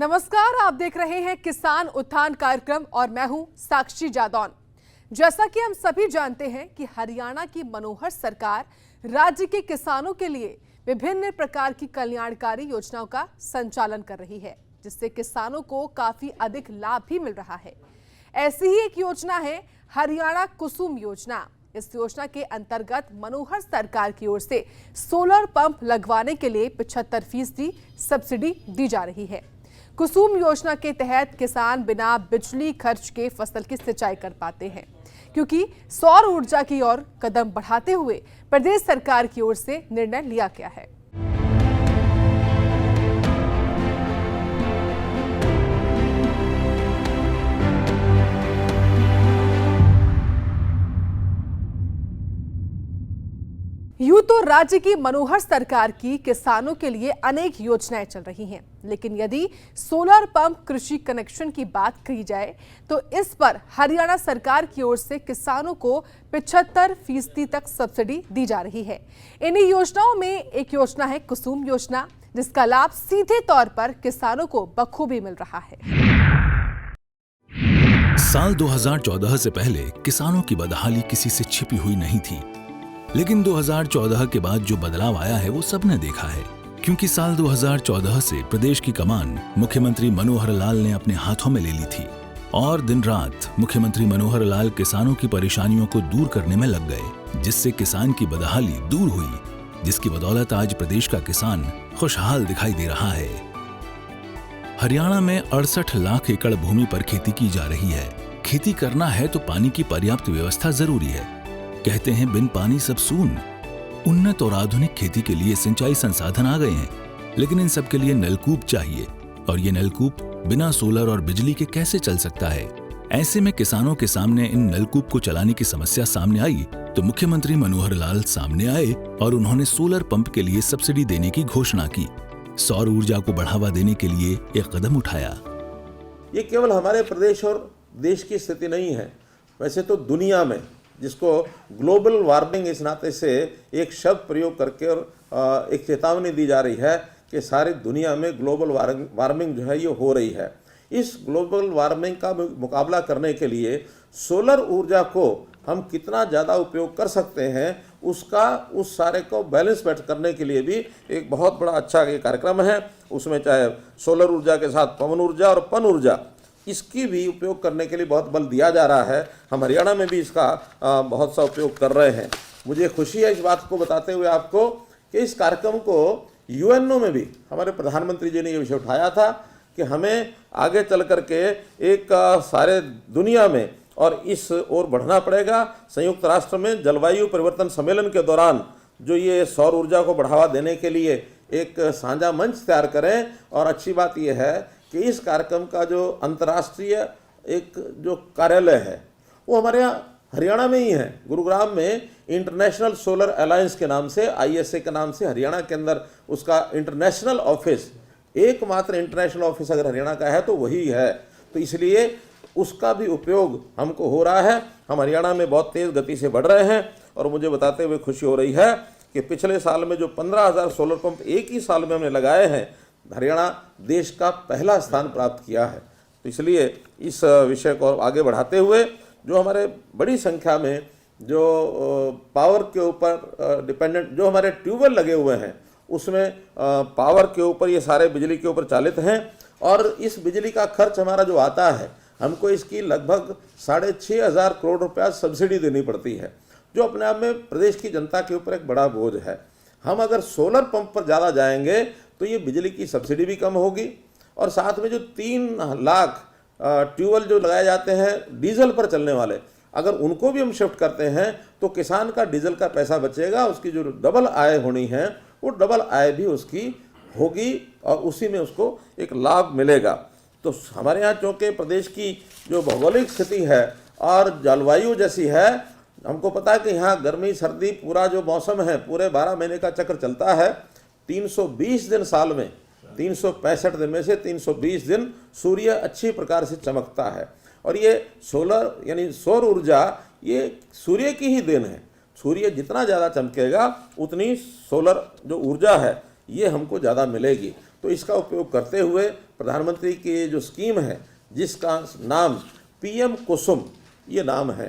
नमस्कार, आप देख रहे हैं किसान उत्थान कार्यक्रम और मैं हूं साक्षी जादौन। जैसा कि हम सभी जानते हैं कि हरियाणा की मनोहर सरकार राज्य के किसानों के लिए विभिन्न प्रकार की कल्याणकारी योजनाओं का संचालन कर रही है, जिससे किसानों को काफी अधिक लाभ भी मिल रहा है। ऐसी ही एक योजना है हरियाणा कुसुम योजना। इस योजना के अंतर्गत मनोहर सरकार की ओर से सोलर पंप लगवाने के लिए 75% सब्सिडी दी जा रही है। कुसुम योजना के तहत किसान बिना बिजली खर्च के फसल की सिंचाई कर पाते हैं, क्योंकि सौर ऊर्जा की ओर कदम बढ़ाते हुए प्रदेश सरकार की ओर से निर्णय लिया गया है। यूं तो राज्य की मनोहर सरकार की किसानों के लिए अनेक योजनाएं चल रही हैं, लेकिन यदि सोलर पंप कृषि कनेक्शन की बात की जाए तो इस पर हरियाणा सरकार की ओर से किसानों को 75% तक सब्सिडी दी जा रही है। इन्हीं योजनाओं में एक योजना है कुसुम योजना, जिसका लाभ सीधे तौर पर किसानों को बखूबी मिल रहा है। साल 2014 से पहले किसानों की बदहाली किसी से छिपी हुई नहीं थी, लेकिन 2014 के बाद जो बदलाव आया है वो सबने देखा है, क्योंकि साल 2014 से प्रदेश की कमान मुख्यमंत्री मनोहर लाल ने अपने हाथों में ले ली थी और दिन रात मुख्यमंत्री मनोहर लाल किसानों की परेशानियों को दूर करने में लग गए, जिससे किसान की बदहाली दूर हुई, जिसकी बदौलत आज प्रदेश का किसान खुशहाल दिखाई दे रहा है। हरियाणा में 68 लाख एकड़ भूमि पर खेती की जा रही है। खेती करना है तो पानी की पर्याप्त व्यवस्था जरूरी है। कहते हैं बिन पानी सब सून। उन्नत और आधुनिक खेती के लिए सिंचाई संसाधन आ गए हैं, लेकिन इन सब के लिए नलकूप चाहिए, और ये नलकूप बिना सोलर और बिजली के कैसे चल सकता है। ऐसे में किसानों के सामने इन नलकूप को चलाने की समस्या सामने आई तो मुख्यमंत्री मनोहर लाल सामने आए और उन्होंने सोलर पंप के लिए सब्सिडी देने की घोषणा की। सौर ऊर्जा को बढ़ावा देने के लिए एक कदम उठाया। ये केवल हमारे प्रदेश और देश की स्थिति नहीं है, वैसे तो दुनिया में, जिसको ग्लोबल वार्मिंग इस नाते से एक शब्द प्रयोग करके और एक चेतावनी दी जा रही है कि सारी दुनिया में ग्लोबल वार्मिंग जो है ये हो रही है। इस ग्लोबल वार्मिंग का मुकाबला करने के लिए सोलर ऊर्जा को हम कितना ज़्यादा उपयोग कर सकते हैं, उसका उस सारे को बैलेंस बैठ करने के लिए भी एक बहुत बड़ा अच्छा ये कार्यक्रम है। उसमें चाहे सोलर ऊर्जा के साथ पवन ऊर्जा और पन ऊर्जा, इसकी भी उपयोग करने के लिए बहुत बल दिया जा रहा है। हम हरियाणा में भी इसका बहुत सा उपयोग कर रहे हैं। मुझे खुशी है इस बात को बताते हुए आपको कि इस कार्यक्रम को यूएनओ में भी हमारे प्रधानमंत्री जी ने ये विषय उठाया था कि हमें आगे चल करके एक सारे दुनिया में और इस ओर बढ़ना पड़ेगा। संयुक्त राष्ट्र में जलवायु परिवर्तन सम्मेलन के दौरान जो ये सौर ऊर्जा को बढ़ावा देने के लिए एक साझा मंच तैयार करें। और अच्छी बात यह है कि इस कार्यक्रम का जो अंतर्राष्ट्रीय एक जो कार्यालय है वो हमारे यहाँ हरियाणा में ही है। गुरुग्राम में इंटरनेशनल सोलर अलायंस के नाम से, ISA के नाम से हरियाणा के अंदर उसका इंटरनेशनल ऑफिस, एकमात्र इंटरनेशनल ऑफिस अगर हरियाणा का है तो वही है। तो इसलिए उसका भी उपयोग हमको हो रहा है। हम हरियाणा में बहुत तेज़ गति से बढ़ रहे हैं और मुझे बताते हुए खुशी हो रही है कि पिछले साल में जो 15,000 सोलर पंप एक ही साल में हमने लगाए हैं, हरियाणा देश का पहला स्थान प्राप्त किया है। तो इसलिए इस विषय को आगे बढ़ाते हुए जो हमारे बड़ी संख्या में जो पावर के ऊपर डिपेंडेंट जो हमारे ट्यूबवेल लगे हुए हैं, उसमें पावर के ऊपर ये सारे बिजली के ऊपर चालित हैं और इस बिजली का खर्च हमारा जो आता है, हमको इसकी लगभग 6,500 करोड़ रुपया सब्सिडी देनी पड़ती है, जो अपने आप में प्रदेश की जनता के ऊपर एक बड़ा बोझ है। हम अगर सोलर पंप पर ज़्यादा जाएंगे तो ये बिजली की सब्सिडी भी कम होगी और साथ में जो 3 लाख ट्यूबवेल जो लगाए जाते हैं डीजल पर चलने वाले, अगर उनको भी हम शिफ्ट करते हैं तो किसान का डीजल का पैसा बचेगा। उसकी जो डबल आय होनी है वो डबल आय भी उसकी होगी और उसी में उसको एक लाभ मिलेगा। तो हमारे यहाँ चूँकि प्रदेश की जो भौगोलिक स्थिति है और जलवायु जैसी है, हमको पता है कि यहाँ गर्मी सर्दी पूरा जो मौसम है पूरे 12 महीने का चक्र चलता है। 320 दिन साल में, 365 दिन में से 320 दिन सूर्य अच्छी प्रकार से चमकता है और ये सोलर यानी सौर ऊर्जा ये सूर्य की ही देन है। सूर्य जितना ज़्यादा चमकेगा उतनी सोलर जो ऊर्जा है ये हमको ज़्यादा मिलेगी। तो तो इसका उपयोग करते हुए प्रधानमंत्री की जो स्कीम है, जिसका नाम पीएम कुसुम ये नाम है,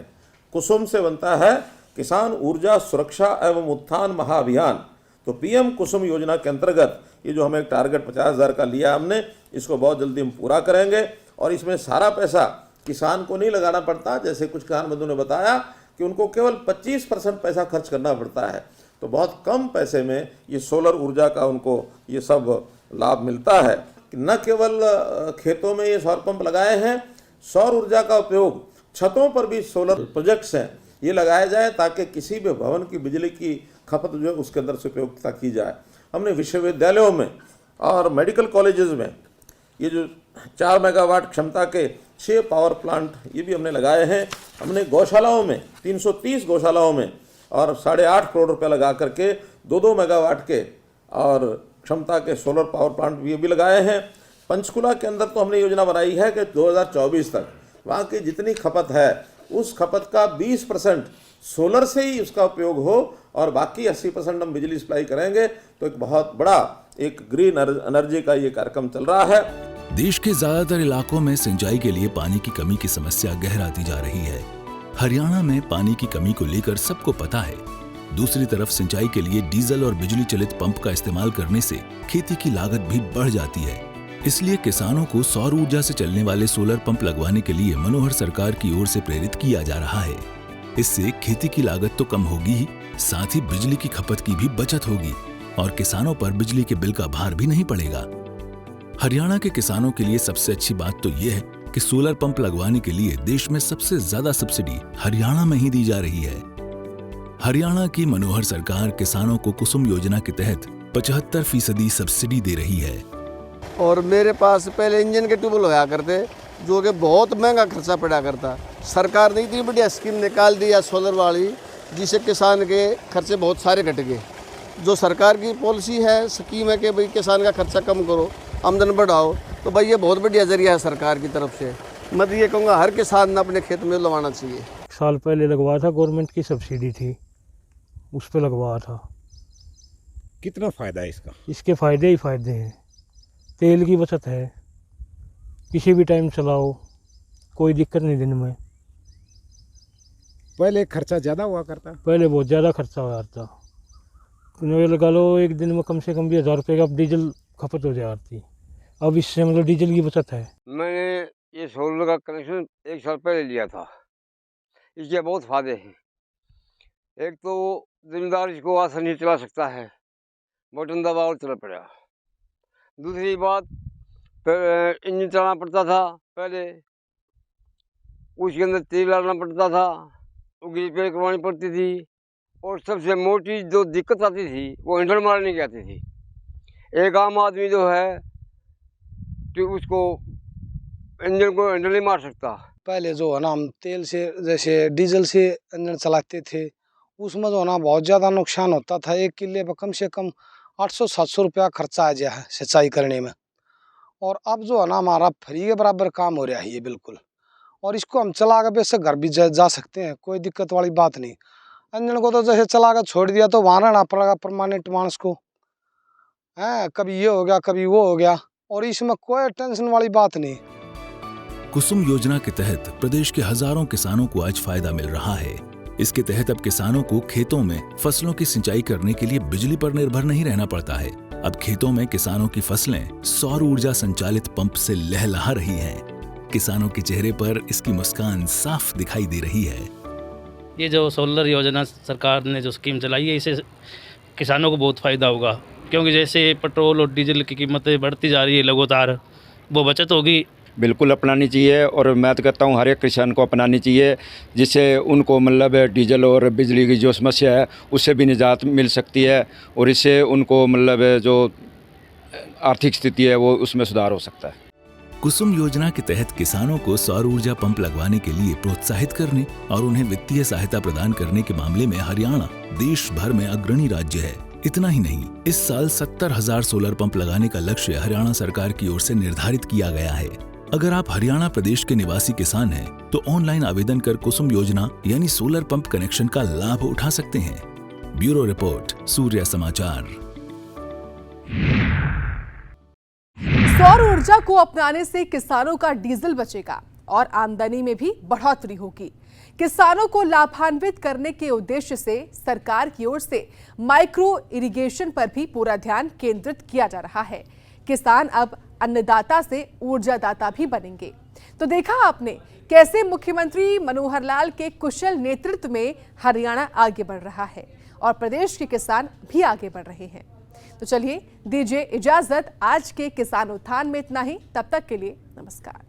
कुसुम से बनता है किसान ऊर्जा सुरक्षा एवं उत्थान महाअभियान। तो पीएम कुसुम योजना के अंतर्गत ये जो हमें टारगेट 50,000 का लिया हमने, इसको बहुत जल्दी हम पूरा करेंगे। और इसमें सारा पैसा किसान को नहीं लगाना पड़ता, जैसे कुछ किसान बंधुओं ने बताया कि उनको केवल 25% पैसा खर्च करना पड़ता है। तो बहुत कम पैसे में ये सोलर ऊर्जा का उनको ये सब लाभ मिलता है। न केवल खेतों में ये सौर पंप लगाए हैं, सौर ऊर्जा का उपयोग छतों पर भी सोलर प्रोजेक्ट्स हैं ये लगाया जाए, ताकि किसी भी भवन की बिजली की खपत जो है उसके अंदर से उपयोगिता की जाए। हमने विश्वविद्यालयों में और मेडिकल कॉलेजेस में ये जो 4 मेगावाट क्षमता के 6 पावर प्लांट ये भी हमने लगाए हैं। हमने गौशालाओं में 330 गौशालाओं में और 8.5 करोड़ रुपये लगा करके 2-2 मेगावाट के और क्षमता के सोलर पावर प्लांट ये भी लगाए हैं। पंचकुला के अंदर तो हमने योजना बनाई है कि 2024 तक वहाँ की जितनी खपत है उस खपत का 20% सोलर से ही उसका उपयोग हो और बाकी 80% हम बिजली सप्लाई करेंगे। तो एक बहुत बड़ा एक ग्रीन एनर्जी का ये कार्यक्रम चल रहा है। देश के ज्यादातर इलाकों में सिंचाई के लिए पानी की कमी की समस्या गहराती जा रही है। हरियाणा में पानी की कमी को लेकर सबको पता है। दूसरी तरफ सिंचाई के लिए डीजल और बिजली चलित पंप का इस्तेमाल करने से खेती की लागत भी बढ़ जाती है। इसलिए किसानों को सौर ऊर्जा से चलने वाले सोलर पंप लगवाने के लिए मनोहर सरकार की ओर से प्रेरित किया जा रहा है। इससे खेती की लागत तो कम होगी ही, साथ ही बिजली की खपत की भी बचत होगी और किसानों पर बिजली के बिल का भार भी नहीं पड़ेगा। हरियाणा के किसानों के लिए सबसे अच्छी बात तो यह है कि सोलर पंप लगवाने के लिए देश में सबसे ज्यादा सब्सिडी हरियाणा में ही दी जा रही है। हरियाणा की मनोहर सरकार किसानों को कुसुम योजना के तहत 75% सब्सिडी दे रही है। और मेरे पास पहले इंजन के ट्यूबवेल होया करते, जो कि बहुत महंगा खर्चा पड़ा करता। सरकार ने इतनी बढ़िया स्कीम निकाल दी है सोलर वाली, जिससे किसान के खर्चे बहुत सारे घट गए। जो सरकार की पॉलिसी है, स्कीम है कि भाई किसान का खर्चा कम करो, आमदन बढ़ाओ, तो भाई ये बहुत बढ़िया जरिया है सरकार की तरफ से। मैं तो ये कहूँगा हर किसान ने अपने खेत में लगवाना चाहिए। साल पहले लगवाया था, गवर्नमेंट की सब्सिडी थी, उस पर लगवाया था। कितना फ़ायदा है इसका? इसके फ़ायदे ही फ़ायदे हैं। तेल की बचत है, किसी भी टाइम चलाओ, कोई दिक्कत नहीं दिन में। पहले खर्चा ज़्यादा हुआ करता? पहले बहुत ज़्यादा खर्चा हो जाता। लगा लो एक दिन में कम से कम भी 1000 रुपये का डीजल खपत हो जाती। अब इससे मतलब डीजल की बचत है। मैंने ये सोलर का कनेक्शन 1 साल पहले लिया था। इसके बहुत फ़ायदे हैं। एक तो जिम्मेदार इसको आसानी चला सकता है, बटन दबाओ और चला पड़ा। दूसरी बात, इंजन चलाना पड़ता था पहले, उसके अंदर तेल डालना पड़ता था, उसकी रिपेयर करवानी पड़ती थी, और सबसे मोटी जो दिक्कत आती थी वो हैंडल मारने की आती थी। एक आम आदमी जो है तो उसको इंजन को हैंडल नहीं मार सकता। पहले जो है ना, हम तेल से जैसे डीजल से इंजन चलाते थे, उसमें जो है ना बहुत ज़्यादा नुकसान होता था। एक किले पर कम से कम 800-700 रुपया खर्चा आ जाए सिंचाई करने में। और अब जो है ना हमारा फ्री के बराबर काम हो रहा है ये बिल्कुल। और इसको हम चला कर वैसे घर भी जा सकते हैं, कोई दिक्कत वाली बात नहीं। इंजन को तो जैसे चला कर छोड़ दिया तो वहाँ रहना पड़ेगा परमानेंट मानस को, है कभी ये हो गया कभी वो हो गया, और इसमें कोई टेंशन वाली बात नहीं। कुसुम योजना के तहत प्रदेश के हजारों किसानों को आज फायदा मिल रहा है। इसके तहत अब किसानों को खेतों में फसलों की सिंचाई करने के लिए बिजली पर निर्भर नहीं रहना पड़ता है। अब खेतों में किसानों की फसलें सौर ऊर्जा संचालित पंप से लहलहा रही हैं। किसानों के चेहरे पर इसकी मुस्कान साफ दिखाई दे रही है। ये जो सोलर योजना सरकार ने जो स्कीम चलाई है, इससे किसानों को बहुत फ़ायदा होगा, क्योंकि जैसे पेट्रोल और डीजल की कीमतें बढ़ती जा रही है लगातार, वो बचत होगी। बिल्कुल अपनानी चाहिए, और मैं तो कहता हूँ हर एक किसान को अपनानी चाहिए, जिससे उनको मतलब डीजल और बिजली की जो समस्या है उससे भी निजात मिल सकती है, और इससे उनको मतलब जो आर्थिक स्थिति है वो उसमें सुधार हो सकता है। कुसुम योजना के तहत किसानों को सौर ऊर्जा पंप लगवाने के लिए प्रोत्साहित करने और उन्हें वित्तीय सहायता प्रदान करने के मामले में हरियाणा देश भर में अग्रणी राज्य है। इतना ही नहीं, इस साल 70,000 सोलर पंप लगाने का लक्ष्य हरियाणा सरकार की ओर से निर्धारित किया गया है। अगर आप हरियाणा प्रदेश के निवासी किसान हैं, तो ऑनलाइन आवेदन कर कुसुम योजना यानी सोलर पंप कनेक्शन का लाभ उठा सकते हैं। ब्यूरो रिपोर्ट, सूर्य समाचार। सौर ऊर्जा को अपनाने से किसानों का डीजल बचेगा और आमदनी में भी बढ़ोतरी होगी। किसानों को लाभान्वित करने के उद्देश्य से सरकार की ओर से माइक्रो इरिगेशन पर भी पूरा ध्यान केंद्रित किया जा रहा है। किसान अब अन्नदाता से ऊर्जादाता भी बनेंगे। तो देखा आपने कैसे मुख्यमंत्री मनोहर लाल के कुशल नेतृत्व में हरियाणा आगे बढ़ रहा है और प्रदेश के किसान भी आगे बढ़ रहे हैं। तो चलिए दीजिए इजाजत, आज के किसान उत्थान में इतना ही। तब तक के लिए नमस्कार।